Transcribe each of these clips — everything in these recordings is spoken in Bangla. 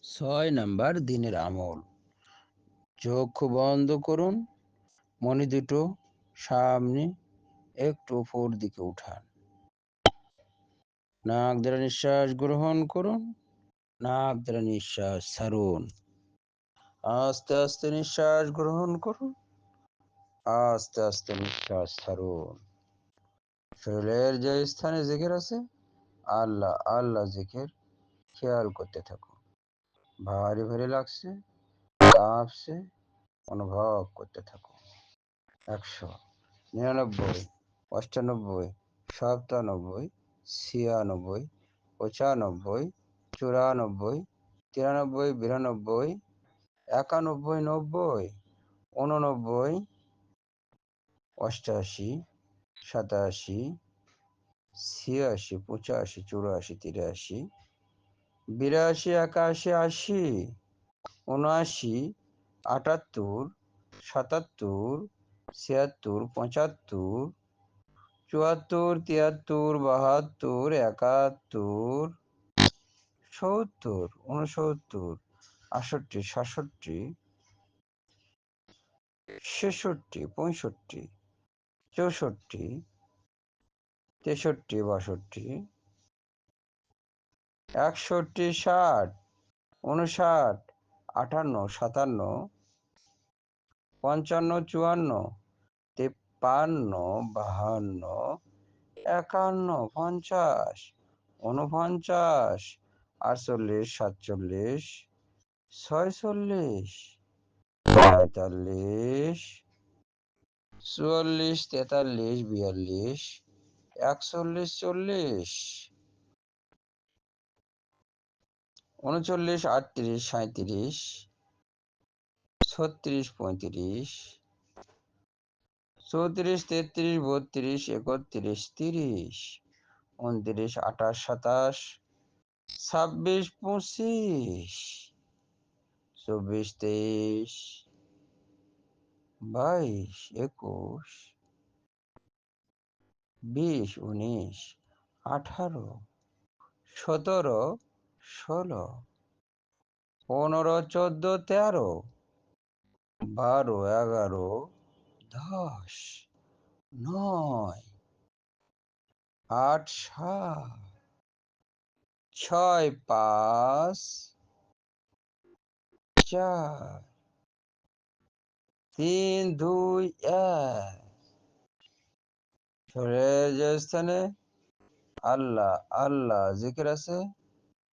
ছয় নাম্বার দিনের আমল। চোখ বন্ধ করুন, মনি দুটো সামনে একটু উপর দিকে উঠান। নাক দ্বারা নিঃশ্বাস গ্রহণ করুন, নাক দ্বারা নিঃশ্বাস ছাড়ুন। আস্তে আস্তে নিঃশ্বাস গ্রহণ করুন, আস্তে আস্তে নিঃশ্বাস ছাড়ুন। শরীরের যে স্থানে জিকির আছে, আল্লাহ আল্লাহ জিকির খেয়াল করতে থাকুন। ভারী ভারী লাগছে, কাঁপছে, অনুভব করতে থাকুন। 100, 99, 98, 97, 96, 95, 94, 93, 92, 91, 90, 89, 88, 87, 86, 85, 84, 83, 82, 81, 80, 79, 78, 77, 76, 75, 74, 73, 72, 71, 70, 69, 68, 67, ছেষট্টি, 65, 64, 63, 62, 61, 60, 59, 58, 57, 55, 54, 53, 52, 51, 50, 49, 48, 47, 46, 45, 44, 43, 42, 41, 40, 39, 38, 37, 36, 35, 34, 33, 32, 31, 30, 29, 28, 27, 26, 25, 24, 23, 22, 21, 20, 19, 18, 17, 16, 15, 14, 13, 12, 11, 10, 9, 8, 7, 6, 5, 4, 3, 2, 1। শরীরের যে স্থানে আল্লাহ আল্লাহ জিকির আছে,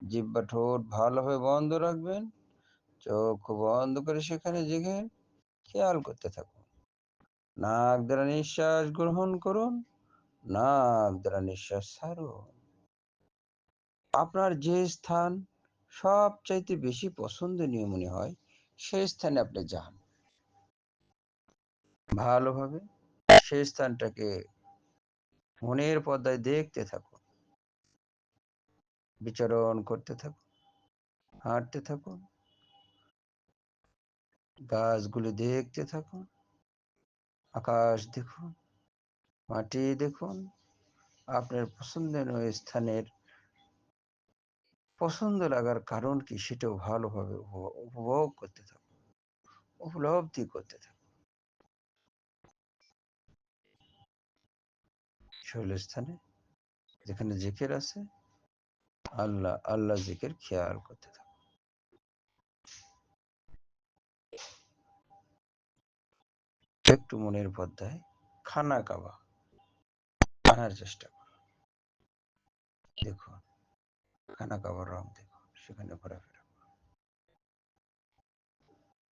জিহ্বা ঠোঁট ভালোভাবে বন্ধ রাখবেন, চোখ বন্ধ করে সেখানে জিকির খেয়াল করতে থাকুন। নাক দ্বারা নিঃশ্বাস গ্রহণ করুন, নাক দ্বারা নিঃশ্বাস ছাড়ুন। আপনার যে স্থান সবচাইতে বেশি পছন্দনীয় মনে হয় সেই স্থানে আপনি যান, ভালোভাবে সেই স্থানটাকে মনের পর্দায় দেখতে থাকুন, বিচরণ করতে থাকুন, হাঁটতে থাকুন, গাছগুলি দেখতে থাকুন, আকাশ দেখুন, মাটি দেখুন, আপনার পছন্দনীয় স্থানের পছন্দ লাগার কারণ কি সেটাও ভালোভাবে উপভোগ করতে থাকুন, উপলব্ধি করতে থাকুন। শৈল স্থানে যেখানে জিকির আছে, আল্লাহ আল্লাহ জিকির খেয়াল করতে থাকুন। একটু মনের পর্দায় খানা কাবা আনার চেষ্টা করুন। দেখুন খানা কাবার রং দেখুন, সেখানে ঘোরাফেরা করুন,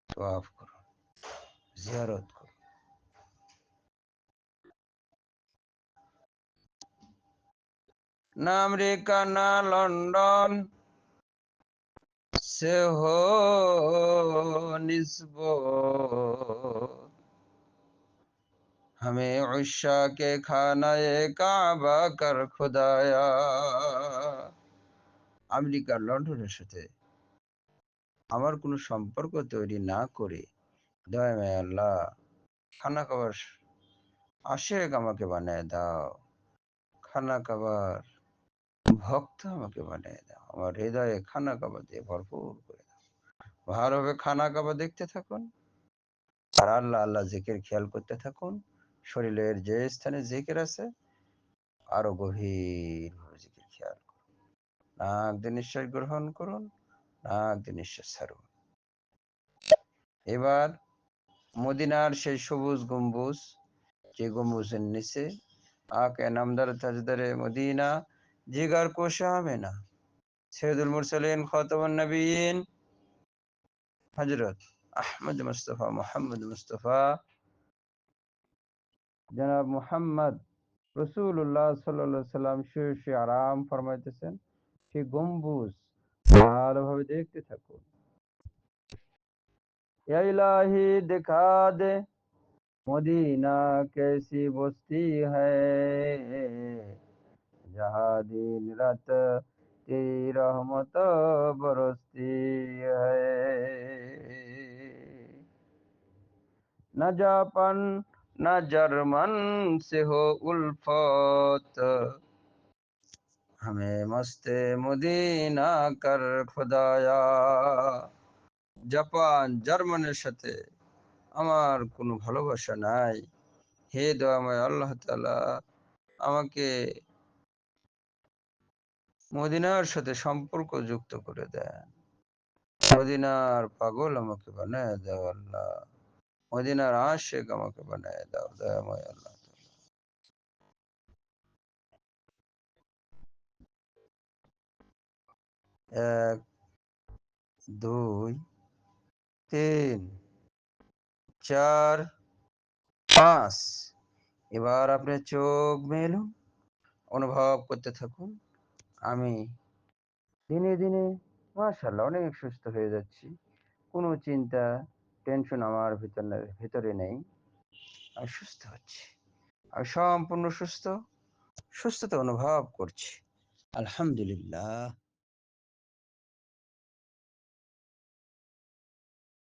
তোয়াফ করুন, জিয়ারত করুন। না আমেরিকা না লন্ডন से हो निस्बत, हमें उषा के खानाए काबा कर खुदाया। আমেরিকার লন্ডনের সাথে আমার কোনো সম্পর্ক তৈরি না করে দয়াময় আল্লাহ খানা কাবার আশেক আমাকে বানিয়ে দাও, খানা কাবার ভক্ত আমাকে বানিয়ে দাও, আমার হৃদয়ে খানা কাবা দিয়ে ভরপুর করে দাও। ভালোভাবে খানা খাবার দেখতে থাকুন, আর আল্লাহ আল্লাহ জিকির খেয়াল করতে থাকুন। শরীরের যে স্থানে জিকির আছে আরো গভীর ভাবে জিকির খেয়াল করুন। নাক দিয়ে নিঃশ্বাস গ্রহণ করুন, নাক দিয়ে নিঃশ্বাস ছাড়ুন। এবার মদিনার সেই সবুজ গম্বুজ, যে গম্বুজের নিচে আকে নামদার তাজদারে মদিনা জিগার কোষা আমেনা সৈয়দুল মুরসালিন খাতামুন নবিয়্যিন হযরত আহমদ মুস্তাফা মোহাম্মদ মুস্তাফা জনাব মুহাম্মদ রাসূলুল্লাহ সাল্লাল্লাহু আলাইহি সাল্লাম শুয়ে শুয়ে আরাম ফরমাইতেছেন, সেই গম্বুজ ভালোভাবে দেখতে থাকুন। ইয়া ইলাহি দেখা দে মদিনা कैसी বস্তি है जहाँ दिन रात तेरी रहमत बरसती है। न जापान न जर्मन से हो उल्फत, हमें मस्ते मदीना कर खुदाया। জাপান জার্মানের সাথে আমার কোনো ভালোবাসা নাই, হে দয়াময় আল্লাহ তাআলা আমাকে মদিনার সাথে সম্পর্ক যুক্ত করে দেন। মদিনার পাগল আমাকে বানায় দাও আল্লাহ, মদিনার আশিক আমাকে বানায় দাও দয়াময় আল্লাহ। ১, ২, ৩, ৪, ৫। এবার আপনি চোখ মেলুন, অনুভব করতে থাকুন আমি দিনে দিনে মাশাআল্লাহ অনেক সুস্থ হয়ে যাচ্ছি। কোনো চিন্তা, টেনশন আমার ভিতরে নেই। আমি সুস্থ হচ্ছি। আমি সম্পূর্ণ সুস্থ, সুস্থতা অনুভব করছি। আলহামদুলিল্লাহ।